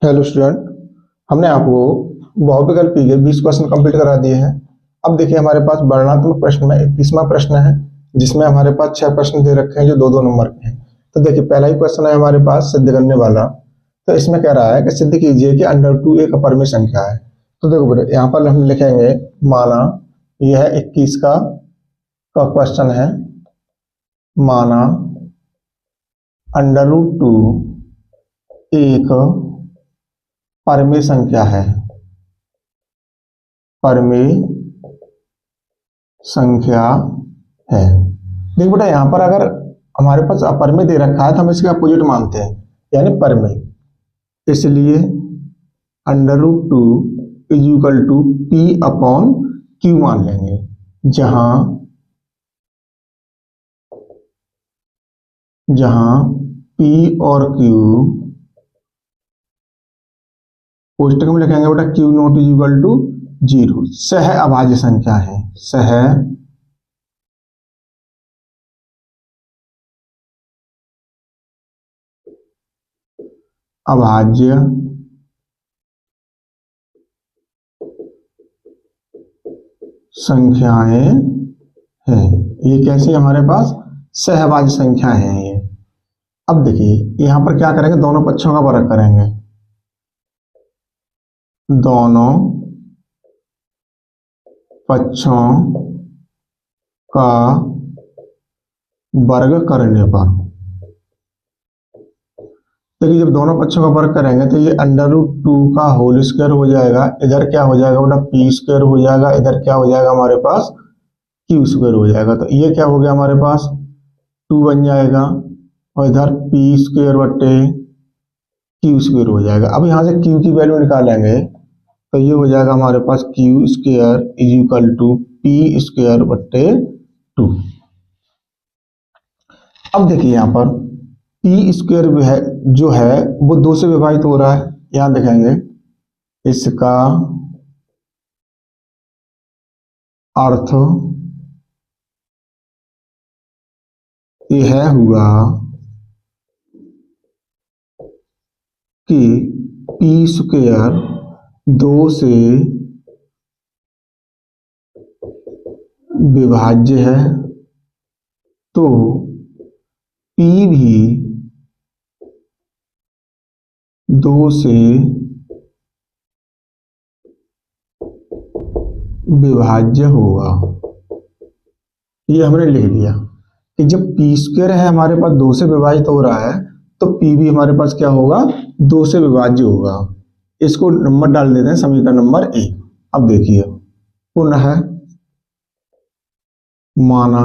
Hello student. हमने आपको बहुविकल्पी के 20 क्वेश्चन कंप्लीट करा दिए हैं। अब देखिए हमारे पास वर्णनात्मक प्रश्न में 21वां प्रश्न है, जिसमें हमारे पास 6 प्रश्न दे रखे हैं जो दो दो नंबर के हैं। तो देखिए पहला ही क्वेश्चन है हमारे पास सिद्ध करने वाला। तो इसमें कह रहा है कि सिद्ध कीजिए कि √2 एक अपरिमेय संख्या है। तो देखो बेटा, यहाँ पर हम लिखेंगे, माना यह है 21 का क्वेश्चन है। माना √2 एक परिमेय संख्या है। परिमेय संख्या है। देख बेटा, यहां पर अगर हमारे पास अपरिमेय दे रखा है तो हम इसके अपोजिट मानते हैं, यानी परिमेय। इसलिए √2 is equal to P upon Q मान लेंगे, जहां P और Q कोष्टक में लिखेंगे बेटा Q not is equal to 0। सह अभाज्य संख्या है। सह अभाज्य संख्याएं हैं। ये कैसी हमारे पास सहभाज्य संख्या है ये। अब देखिए यहां पर क्या करेंगे, दोनों पक्षों का वर्ग करेंगे। दोनों पक्षों का वर्ग करने पर देखिए, जब दोनों पक्षों का वर्ग करेंगे तो ये √2 का होल स्क्वायर हो जाएगा। इधर क्या हो जाएगा बेटा, P स्क्वायर हो जाएगा। इधर क्या हो जाएगा हमारे पास, Q स्क्वायर हो जाएगा। तो ये क्या हो गया हमारे पास, 2 बन जाएगा, और इधर P स्क्वायर बट्टे Q स्क्वायर हो जाएगा। अब यहाँ से Q की वैल्यू निकालेंगे तो ये हो जाएगा हमारे पास Q square is equal to P square बट्टे 2। अब देखिए यहाँ पर P स्क्वायर जो है वो 2 से विभाजित हो रहा है। यहाँ देखेंगे, इसका अर्थ यह हुआ कि P स्क्वायर 2 से विभाज्य है, तो P भी 2 से विभाज्य होगा। ये हमने लिख लिया कि जब P स्क्वायर है हमारे पास 2 से विभाजित हो रहा है, तो P भी हमारे पास क्या होगा, 2 से विभाज्य होगा। इसको नंबर डाल देते हैं, समीकरण नंबर 1। अब देखिए पुनः माना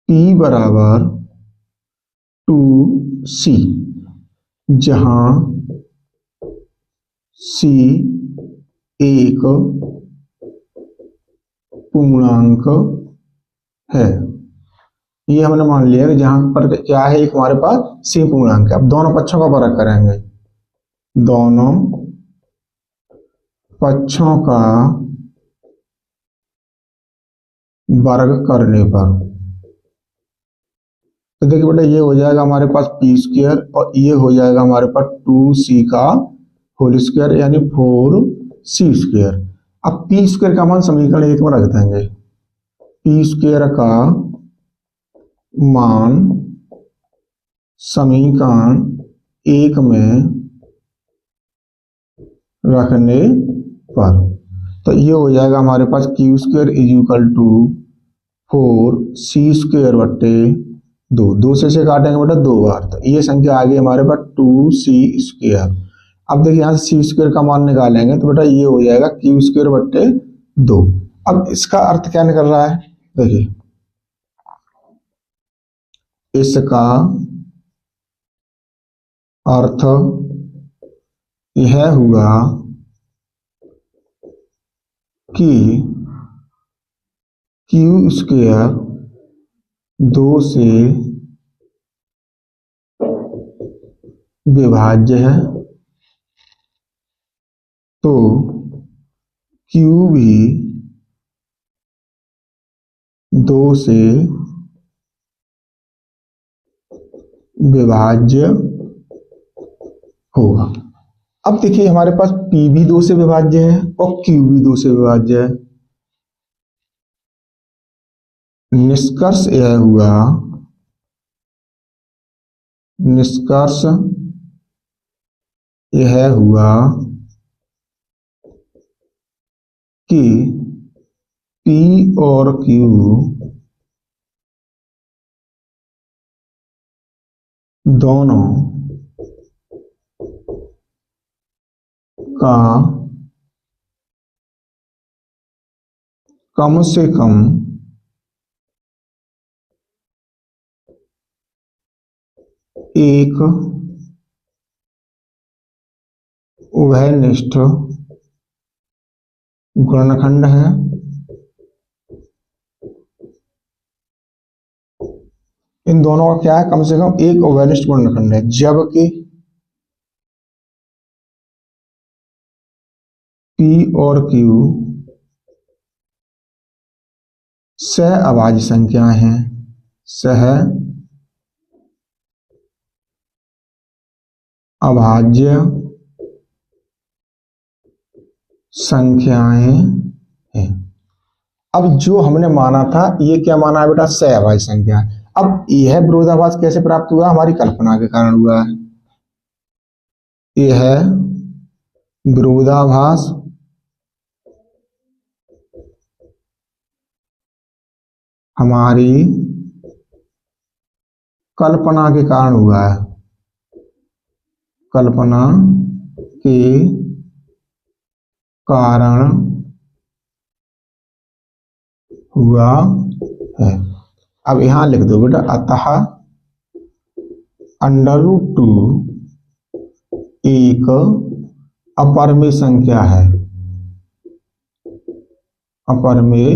P बराबर 2C, जहां C एक पूर्णांक है। ये हमने मान लिया कि जहां पर क्या है, एक हमारे पास C पूर्णांक है। अब दोनों पक्षों का वर्ग करेंगे। दोनों पक्षों का वर्ग करने पर तो देखिए बेटा, ये हो जाएगा हमारे पास P स्क्वायर, और ये हो जाएगा हमारे पास 2C का होल स्क्वायर, यानी 4C स्क्वायर। अब P स्क्वायर का मान समीकरण 1 में रख देंगे। P स्क्वायर का मान समीकरण 1 में रखने पर तो ये हो जाएगा हमारे पास Q square is equal to 4C square बट्टे 2 से काटेंगे बेटा 2 बार, तो ये संख्या आ गई हमारे पास 2C स्क्वायर। अब देखिए यहाँ से C स्क्वायर का मान निकालेंगे तो बेटा ये हो जाएगा Q स्क्वायर बट्टे 2। अब इसका अर्थ क्या निकल रहा है, देखिए इसका अर्थ यह हुआ कि Q स्क्वायर 2 से विभाज्य है, तो Q भी 2 से विभाज्य होगा। अब देखिए हमारे पास P भी 2 से विभाज्य है और Q भी 2 से विभाज्य है। निष्कर्ष यह हुआ, निष्कर्ष यह हुआ कि P और Q दोनों का कम से कम एक उभयनिष्ठ गुणनखंड है। इन दोनों का क्या है, कम से कम एक उभयनिष्ठ गुणनखंड है, जबकि P और Q सह अभाज्य संख्याएं हैं, सह अभाज्य संख्याएं हैं। अब जो हमने माना था, ये क्या माना है बेटा, सह अभाज्य संख्या। अब यह विरोधाभास कैसे प्राप्त हुआ, हमारी कल्पना के कारण हुआ है। यह विरोधाभास हमारी कल्पना के कारण हुआ है, कल्पना के कारण हुआ है। अब यहां लिख दो बेटा, अतः √2 एक अपरिमेय संख्या है, अपरिमेय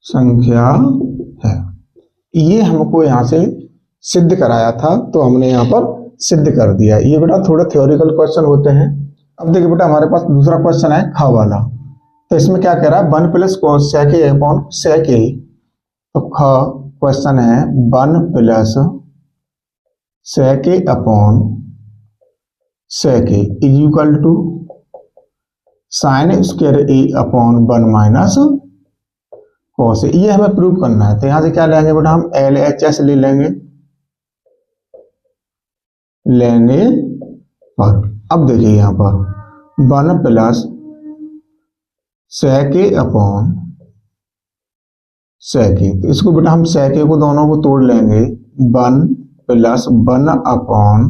संख्या है। ये हमको यहां से सिद्ध कराया था, तो हमने यहां पर सिद्ध कर दिया। ये बेटा थोड़े थ्योरिकल क्वेश्चन होते हैं। अब देखिए बेटा हमारे पास दूसरा क्वेश्चन है ख वाला। तो इसमें क्या कह रहा है, 1 plus sec a upon sec a। तो ख क्वेश्चन है 1 plus sec a upon sec a is equal to sine square a upon 1 minus cos a। ये हमें प्रूव करना है। तो यहां से क्या लेंगे बेटा, हम LHS ले लेंगे, लेने पर अब देखिए यहां पर 1 plus sec a upon sec a। तो इसको बेटा हम sec a को दोनों को तोड़ लेंगे, 1 plus 1 upon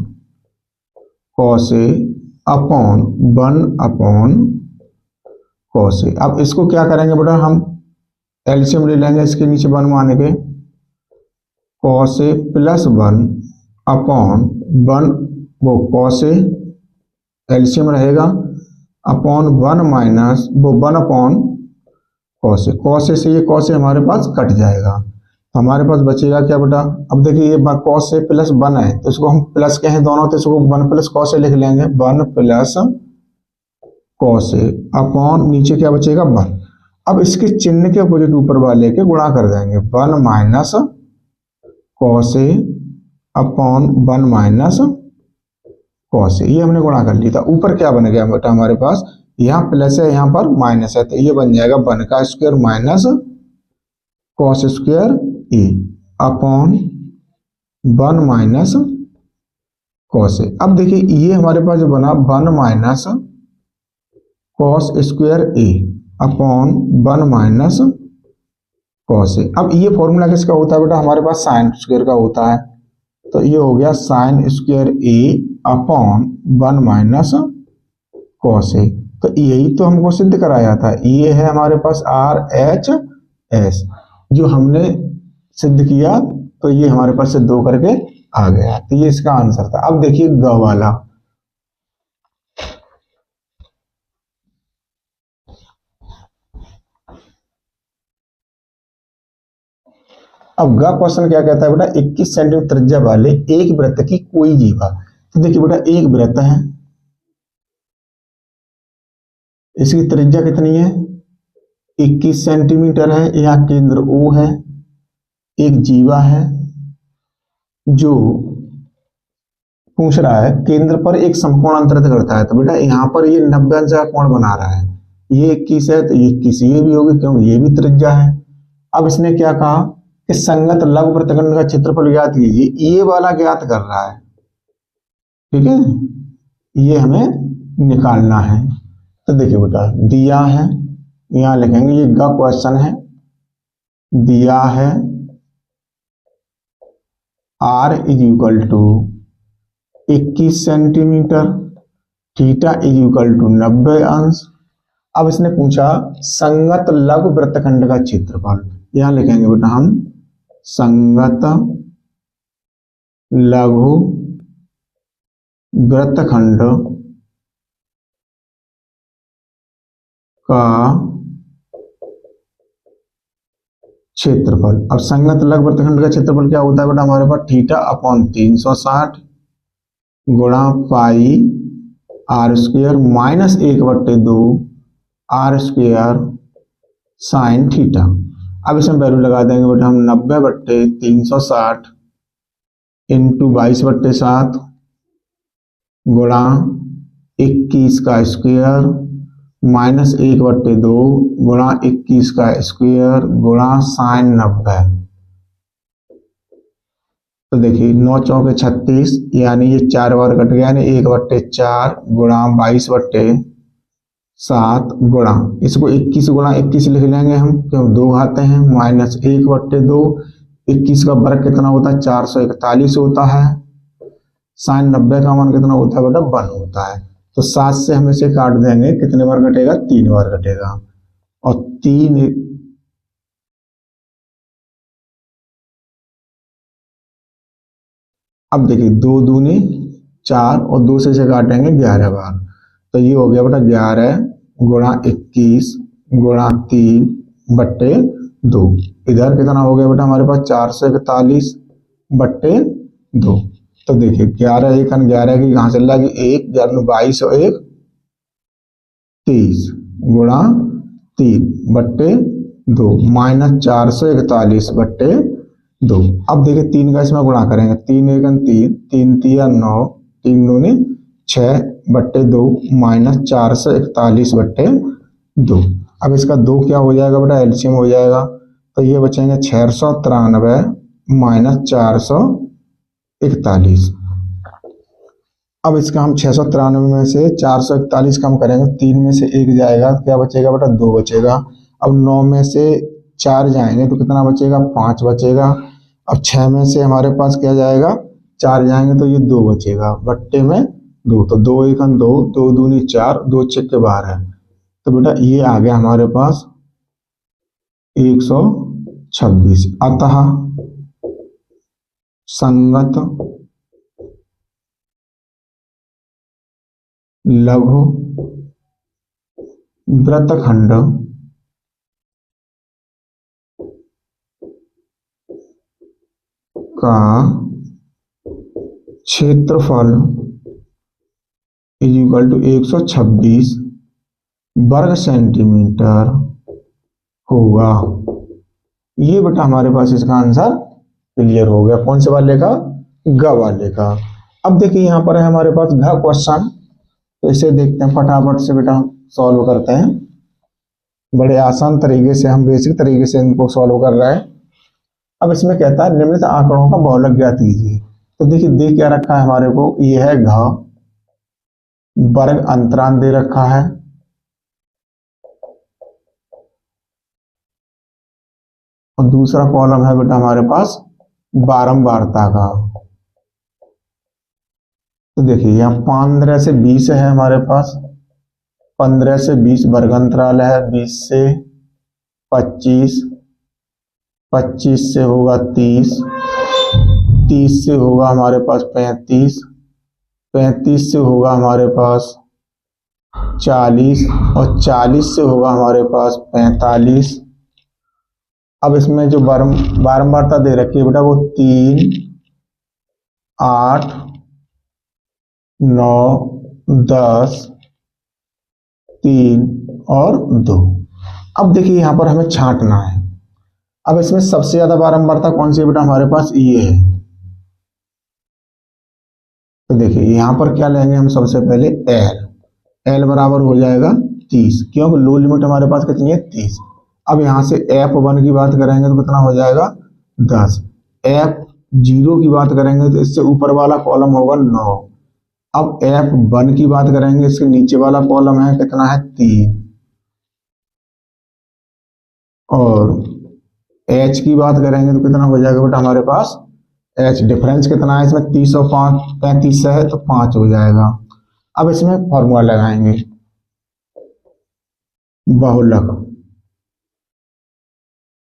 cos a upon 1 upon cos a। अब इसको क्या करेंगे बेटा, हम एलसीएम ले लेंगे, इसके नीचे 1 मान के cos a प्लस 1 अपॉन 1, वो cos a एलसीएम रहेगा, अपॉन 1 माइनस वो 1 upon cos a। cos a से ये cos a हमारे पास कट जाएगा, तो हमारे पास बचेगा क्या बेटा। अब देखिए ये cos a प्लस 1 है, तो इसको हम प्लस कहें दोनों, तो इसको 1 प्लस cos a लिख लेंगे, 1 प्लस cos a अपॉन नीचे क्या बचेगा 1। अब इसके चिन्ह के अपोजिट ऊपर वाले के गुणा कर देंगे, 1 minus cos a upon 1 minus cos a। ये हमने गुणा कर लिया था। ऊपर क्या बन गया बेटा हमारे पास, यहाँ प्लस है यहाँ पर माइनस है, तो ये बन जाएगा 1 का square minus cos square a upon 1 minus cos a। अब देखिए ये हमारे पास जो बना 1 minus cos square a upon 1 minus cos a। अब ये फॉर्मूला किसका होता है बेटा, हमारे पास साइन स्क्वायर का होता है, तो ये हो गया sign square a upon 1 minus cos a। तो यही तो हमको सिद्ध कराया था। ये है हमारे पास RHS जो हमने सिद्ध किया, तो ये हमारे पास सिद्ध होकर के आ गया। तो ये इसका आंसर था। अब देखिए ग वाला, अब ग क्वेश्चन क्या कहता है बेटा, 21 सेंटीमीटर त्रिज्या वाले एक वृत्त की कोई जीवा। तो देखिए बेटा एक वृत्त है, इसकी त्रिज्या कितनी है 21 सेंटीमीटर है, यहाँ केंद्र O है, एक जीवा है जो पूछ रहा है केंद्र पर एक समकोण अंतरित करता है, तो बेटा यहाँ पर ये 90 अंश का कोण बना रहा है, ये 21 है तो ये 21 ये भी होगी क्योंकि ये भी त्रिज्या है। अब इसने क्या कहा कि संगत लघु वृत्तखंड का क्षेत्रफल ज्ञात कीजिए, ये वाला ज्ञात कर रहा है, ठीक है, ये हमें निकालना है। तो देखिए बेटा दिया है, यहां लिखेंगे ये ग क्वेश्चन है, दिया है r is equal to 21 centimetre, theta is equal to 90 अंश। अब इसने पूछा संगत लघु वृत्तखंड का क्षेत्रफल, यहां लिखेंगे बेटा हम संगत लघु वृत्तखंड का क्षेत्रफल। अब संगत लघु वृत्तखंड का क्षेत्रफल क्या होता है बेटा हमारे पास थीटा अपॉन 360 गुणा pi r square minus 1/2 r square sine theta. अब इसमें वैल्यू लगा देंगे बेटा हम 90/360 इंटू 22/7 गुणा 21 का स्क्वायर माइनस 1/2 गुणा 21 का स्क्वायर गुणा साइन 90। तो देखिए 9 चौके 36 यानी ये 4 बार कट गया, यानी 1/4 गुणा 22/7 गुणा इसको 21 गुणा 21 लिख लेंगे हम क्यों 2 आते हैं, माइनस 1/2 21 का वर्ग कितना होता है 441 होता है, साइन 90 का मान कितना होता है बेटा 1 होता है। तो 7 से हम इसे काट देंगे, कितने बार कटेगा 3 बार कटेगा, और 3 अब देखिए 2 दूनी 4 और 2 से इसे काटेंगे 11 बार, तो ये हो गया बेटा 11 गुणा 21 गुणा 3/2। इधर कितना हो गया बेटा हमारे पास 441/2। तो देखिए 11 1 11 की कहां चल रहा है कि 1 22 और 1 30 गुणा 3/2 माइनस 441/2। अब देखिए 3 का इसमें गुणा करेंगे, 3 1 3 3 3 9 3 दूनी 6/2 माइनस 441/2। अब इसका 2 क्या हो जाएगा बेटा एलसीएम हो जाएगा, तो ये बचेंगे 693 माइनस 441। अब इसका हम 693 में से 441 कम करेंगे, 3 में से 1 जाएगा, क्या बचेगा बेटा 2 बचेगा। अब 9 में से 4 जाएंगे तो कितना बचेगा 5 बचेगा। अब 6 में से हमारे पास क्या जाएगा 4 जाएंगे तो ये 2 बचेगा, बट्टे में 2, तो 2 1 2 2 दूनी 4 2 6 के बाहर है, तो बेटा ये आ गया हमारे पास 126। अतः संगत लघु वृत्तखंड का क्षेत्रफल इज इक्वल टू 126 वर्ग सेंटीमीटर होगा। ये बेटा हमारे पास इसका आंसर क्लियर हो गया। कौन से वाले का ग वाले का। अब देखिए यहाँ पर है हमारे पास घ क्वेश्चन, तो इसे देखते हैं फटाफट से बेटा सॉल्व करते हैं। बड़े आसान तरीके से हम बेसिक तरीके से इनको सॉल्व कर रहे हैं। अब इसमें कहता है निम्नलिखित आंकड़ों का बहुलक ज्ञात कीजिए। तो देखिए दे क्या रखा है हमारे को, ये है घ, वर्ग अंतराल दे रखा है, और दूसरा कॉलम है बेटा हमारे पास बारंबारता का। तो देखिए यहाँ 15 से 20 है हमारे पास, 15 से 20 वर्ग अंतराल है, 20 से 25, 25 से होगा 30, 30 से होगा हमारे पास 35, 35 से होगा हमारे पास 40, और 40 से होगा हमारे पास 45। अब इसमें जो बारंबारता दे रखी है बेटा वो 3, 8, 9, 10, 3 और 2। अब देखिए यहां पर हमें छांटना है। अब इसमें सबसे ज्यादा बारंबारता कौन सी है बेटा हमारे पास ये है, तो देखिए यहाँ पर क्या लेंगे हम सबसे पहले एल बराबर हो जाएगा 30, क्योंकि लो लिमिट हमारे पास कितनी है 30। अब यहाँ से F1 की बात करेंगे तो कितना हो जाएगा 10। F0 की बात करेंगे तो इससे ऊपर वाला कॉलम होगा 9। अब F1 की बात करेंगे, इसके नीचे वाला कॉलम है कितना है 3। और H की बात करेंगे तो कितना हो जाएगा बेटा हमारे पास, H डिफरेंस कितना है इसमें 30 और 5, 35 से है तो 5 हो जाएगा। अब इसमें फॉर्मूला लगाएंगे, बहुलक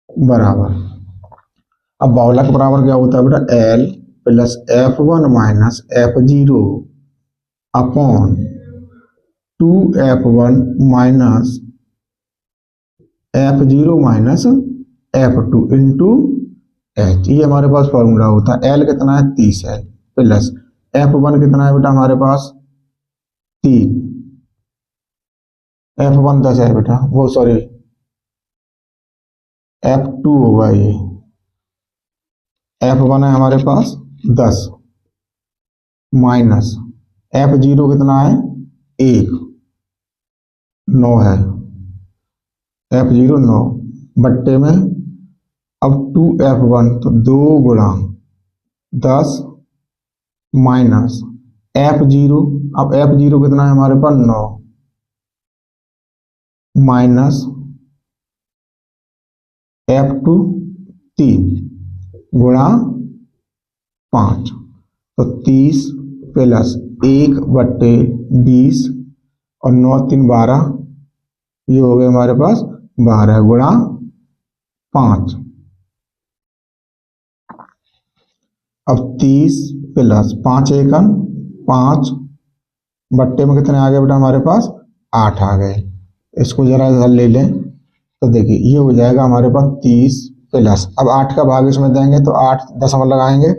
बराबर, अब बहुलक बराबर क्या होता है बेटा, L plus F1 minus F0 upon 2F1 minus F0 minus F2 into H। ये हमारे पास फॉर्मूला होता है। L कितना है 30 है, प्लस F1 कितना है बेटा हमारे पास 3, F1 10 है बेटा, वो सॉरी F2 होगा ये, F1 है हमारे पास 10 माइनस F0 कितना है 1, 9 है, F0 9 बट्टे में अब 2F1 तो 2 गुणा 10 माइनस F0, अब F0 कितना है हमारे पास 9 माइनस F2 3 गुणा 5 तो 30 प्लस 1 बट्टे 20 और 9 3 12, ये हो गए हमारे पास 12 गुणा 5। अब 30 प्लस 5 एकम 5 बट्टे में कितने आ गए बेटा हमारे पास 8 आ गए। इसको जरा हल ले लें तो देखिए ये हो जाएगा हमारे पास 30 प्लस, अब 8 का भाग इसमें देंगे तो 8 दशमलव लगाएंगे,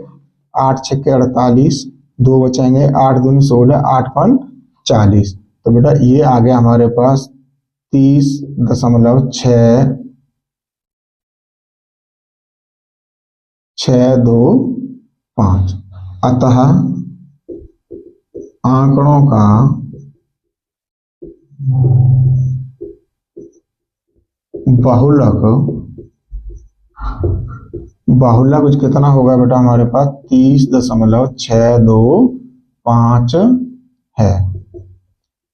8 छक्के 48, 2 बचेंगे, 8 दूनी 16, 8 पन 40। तो बेटा ये आ गया हमारे पास 30.625। अतः आंकड़ों का बहुलक कितना होगा बेटा हमारे पास 30.625 है।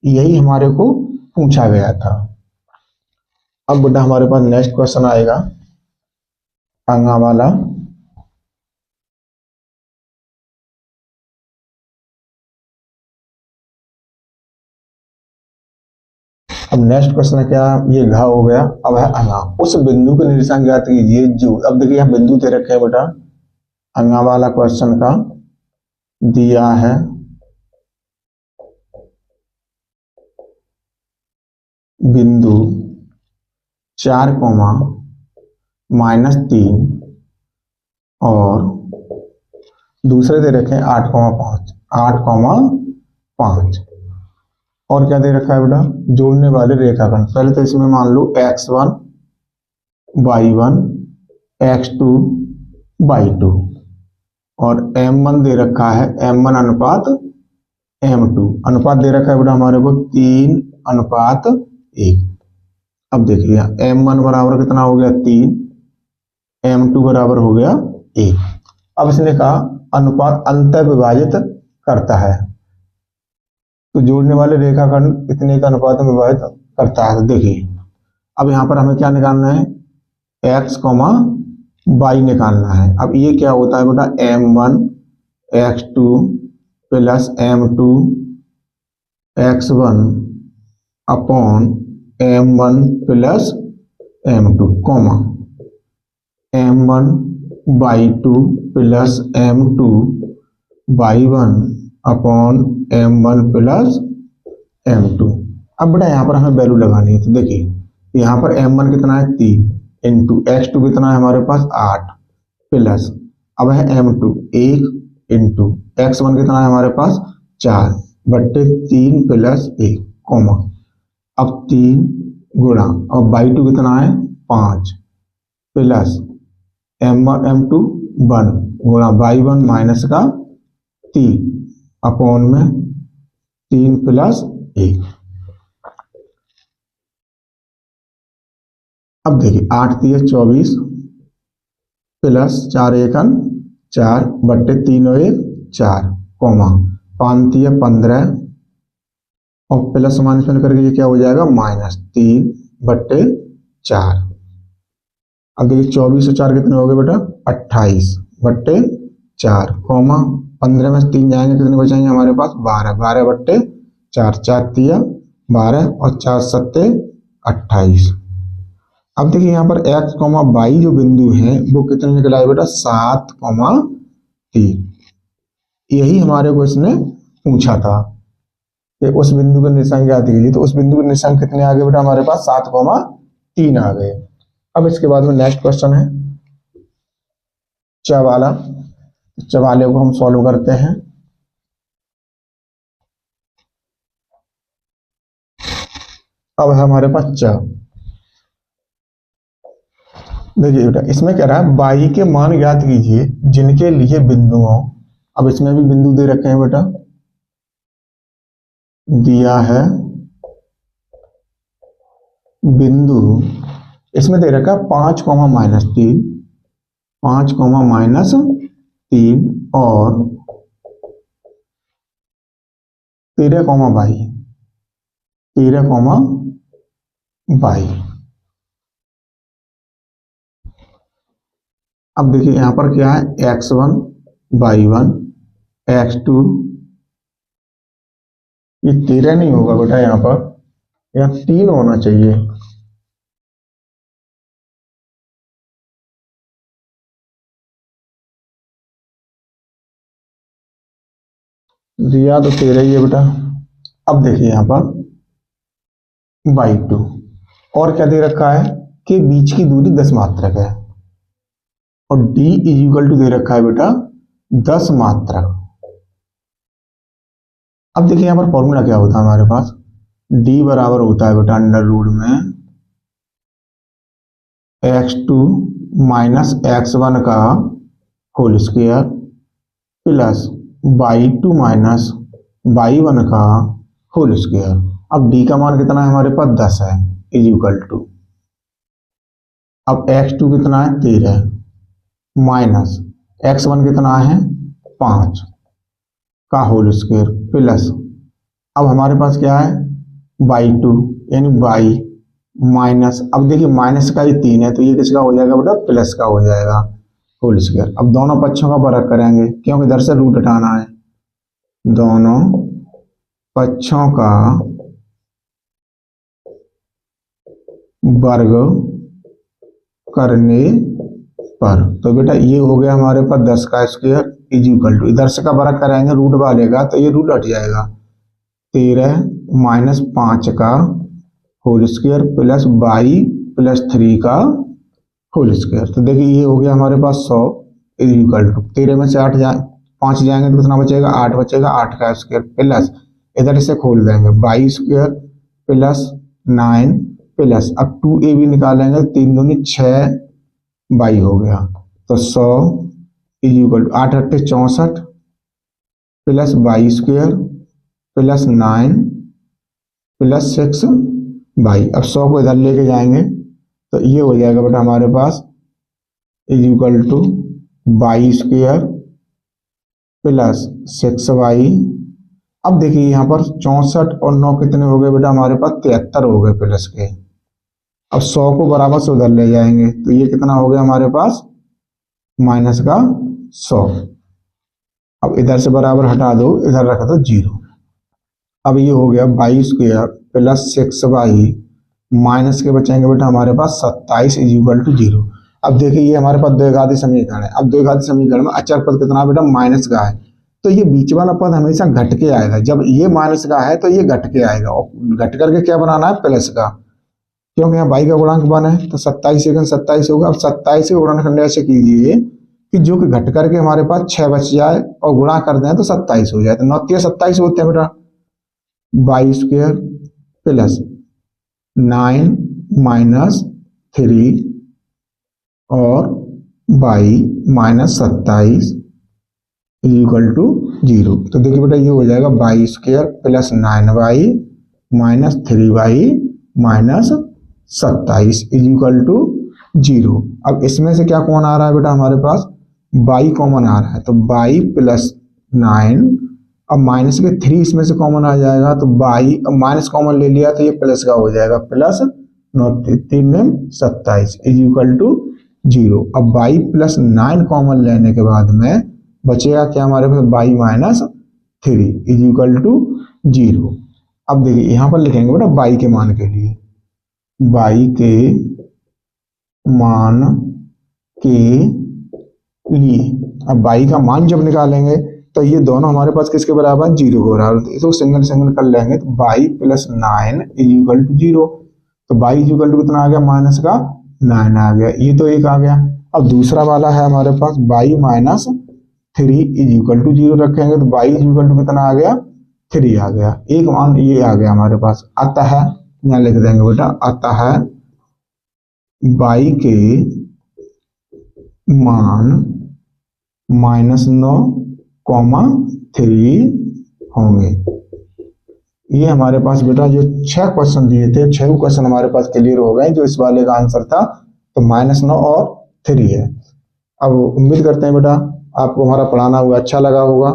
यही हमारे को पूछा गया था। अब बेटा हमारे पास नेक्स्ट क्वेश्चन आएगा अंगा वाला। अब नेक्स्ट क्वेश्चन है क्या, ये घ हो गया, अब है अंगा। उस बिंदु के निर्देशांक ज्ञात कीजिए जो, अब देखिए यहाँ बिंदु दे रखे हैं बेटा, अंगा वाला क्वेश्चन का दिया है बिंदु 4, -3 और दूसरे दे रखे हैं 8,5 और क्या दे रखा है बेटा, जोड़ने वाले रेखाखंड। पहले तो इसमें मान लो x1 y1 x2 y2 और m1 दे रखा है, m1 अनुपात m2 अनुपात दे रखा है बेटा हमारे को 3:1। अब देखिए m1 बराबर कितना हो गया 3, m2 बराबर हो गया 1। अब इसने कहा अनुपात अंतर विभाजित करता है, तो जोड़ने वाले रेखाखंड इतने का अनुपात में विभाजित करता है। तो देखिए अब यहाँ पर हमें क्या निकालना है, x, y निकालना है। अब ये क्या होता है बेटा m1 x2 plus m2 x1 upon m1 plus m2 m1 y2 plus m2 y1 upon m1 plus m2। अब बेटा यहाँ पर हमें वैल्यू लगानी है। तो देखिए यहाँ पर m1 कितना है 3 इंटू x2 कितना है हमारे पास 8 प्लस, अब है m2 1 इंटू x1 कितना है हमारे पास 4 बट्टे 3 प्लस 1 अब 3 गुणा, अब y2 कितना है 5 प्लस m1 m2 1 गुणा y1 माइनस का 3 अपॉन में 3 प्लस 1। अब देखिए 8 3 24 प्लस 4 एकन 4 बट्टे 3 और 1 4 कॉमा 5 3 15 और प्लस माइनस में करके ये क्या हो जाएगा -3 बट्टे 4। अब देखिए 24 और 4 कितने हो गए बेटा 28 बट्टे 4 कॉमा 15 में 3 जाएंगे कितने बचाएंगे हमारे पास 12 12 बट्टे 4 4 3 12 और 4 7 28। अब देखिए यहाँ पर x, y जो बिंदु है वो कितने निकला है बेटा 7, 3। यही हमारे को इसने पूछा था कि उस बिंदु का निशान ज्ञात कीजिए, तो उस बिंदु के निशान कितने आ गए बेटा हमारे पास 7, 3 आ गए। अब इसके बाद में नेक्स्ट क्वेश्चन है च वाला। च वाले को हम सॉल्व करते हैं। अब है हमारे पास च। देखिए बेटा इसमें कह रहा है बाई के मान ज्ञात कीजिए जिनके लिए बिंदुओं, अब इसमें भी बिंदु दे रखे हैं बेटा, दिया है बिंदु, इसमें दे रखा 5, -3 5, -3 और 13, 22 13, 22। अब देखिए यहां पर क्या है x1 y1 x2, ये 13 नहीं होगा बेटा, यहां पर यह 3 होना चाहिए। दिया तो 13 ही है बेटा। अब देखिए यहां पर y2 और क्या दे रखा है कि बीच की दूरी 10 मात्रक है और d इक्वल टू दे रखा है बेटा 10 मात्रक। अब देखिए यहां पर फॉर्मूला क्या होता है हमारे पास, d बराबर होता है बेटा अंडर रूट में x2 माइनस x1 का whole square plus y2 minus y1 का होल स्क्वायर। अब d का मान कितना है हमारे पास 10 है इक्वल टू, अब x2 कितना है 13 माइनस x1 कितना है 5 का होल स्क्वायर प्लस, अब हमारे पास क्या है y2 यानी y माइनस, अब देखिए माइनस का ही 3 है तो ये किसका हो जाएगा बेटा प्लस का हो जाएगा होल स्क्वायर। अब दोनों पक्षों का वर्ग करेंगे क्योंकि इधर से रूट हटाना है, दोनों पक्षों का वर्ग करने पर, तो बेटा ये हो गया हमारे पास 10 का स्क्वायर इक्वल टू, इधर से का वर्ग करेंगे रूट वालेगा तो ये रूट हट जाएगा 13 माइनस 5 का whole square plus y plus 3 का होल स्क्वायर। तो देखिए ये हो गया हमारे पास 100 इक्वल टू 13 में से 5 जाएंगे तो कितना बचेगा 8 बचेगा, 8 का स्क्वायर प्लस इधर से खोल देंगे y स्क्वायर प्लस 9 प्लस, अब 2a भी निकालेंगे 3 दूनी 6 y हो गया, तो 100 equal to 8 8 64 plus y square plus 9 plus 6 y। अब 100 को इधर लेके जाएंगे तो ये हो जाएगा बेटा हमारे पास equal to y square plus 6y। अब देखिए यहाँ पर 64 और 9 कितने हो गए बेटा हमारे पास 73 हो गए प्लस के। अब 100 को बराबर से उधर ले जाएंगे तो ये कितना हो गया हमारे पास माइनस का 100। अब इधर से बराबर हटा दो, इधर रख दो 0। अब ये हो गया y square plus 6y minus के बचेंगे बेटा हमारे पास 27 इक्वल टू 0। अब देखिए ये हमारे पास द्विघाती समीकरण है। अब द्विघाती समीकरण में अचर पद कितना बेटा माइनस का है, तो ये बीच वाला पद हमेशा घट के आएगा। जब ये माइनस का है तो ये घट के आएगा और घट करके क्या बनाना है प्लस का, क्योंकि यहाँ y का गुणांक 1 है तो 27 सेकंड 27 होगा। अब 27 को गुणनखंड ऐसे कीजिए कि जो कि घट करके हमारे पास 6 बच जाए और गुणा कर दें तो 27 हो जाए, तो 9 3 27 होते हैं बेटा। y स्क्वायर प्लस 9 माइनस 3 और y minus 27 is equal to 0। तो देखिए बेटा ये हो जाएगा y square plus 9y minus 3y minus 27 is equal to 0। अब इसमें से क्या कौन आ रहा है बेटा हमारे पास, y कॉमन आ रहा है, तो y प्लस 9, अब माइनस के 3 इसमें से कॉमन आ जाएगा, तो y अब माइनस कॉमन ले लिया तो ये प्लस का हो जाएगा, प्लस 27 इज इक्वल टू 0। अब y प्लस 9 कॉमन लेने के बाद में बचेगा क्या हमारे पास, y minus 3 is equal to 0। अब देखिए यहां पर लिखेंगे बेटा y के मान के लिए, y के मान के लिए, अब y का मान जब निकालेंगे तो ये दोनों हमारे पास किसके बराबर, 0 के बराबर, इसको सिंगल सिंगल कर लेंगे तो y plus 9 is equal to 0। तो y इज इक्वल टू कितना आ गया, माइनस का 9 आ गया, ये तो एक आ गया। अब दूसरा वाला है हमारे पास y minus 3 is equal to 0 रखेंगे तो y इज इक्वल टू कितना आ गया, 3 आ गया, एक मान ये आ गया हमारे पास। अतः यहाँ लिख देंगे बेटा, अतः y के मान -9,3 होंगे। ये हमारे पास बेटा जो 6 क्वेश्चन दिए थे, 6 क्वेश्चन हमारे पास क्लियर हो गए। जो इस वाले का आंसर था तो -9 और 3 है। अब उम्मीद करते हैं बेटा आपको हमारा पढ़ाना हुआ अच्छा लगा होगा।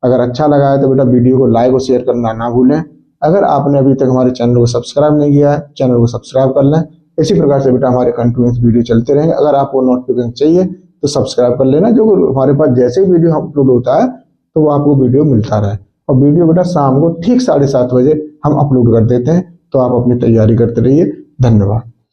अगर अच्छा लगा है तो बेटा वीडियो को लाइक और शेयर करना ना भूलें। अगर आपने अभी तक हमारे चैनल को सब्सक्राइब नहीं किया है, चैनल को सब्सक्राइब कर लें। इसी प्रकार से बेटा हमारे कंटिन्यूस वीडियो चलते रहेंगे। अगर आपको नोटिफिकेशन चाहिए तो सब्सक्राइब कर लेना, जो हमारे पास जैसे ही वीडियो अपलोड होता है तो वो आपको वीडियो मिलता रहे। और वीडियो बेटा शाम को ठीक 7:30 बजे हम अपलोड कर देते हैं, तो आप अपनी तैयारी करते रहिए। धन्यवाद।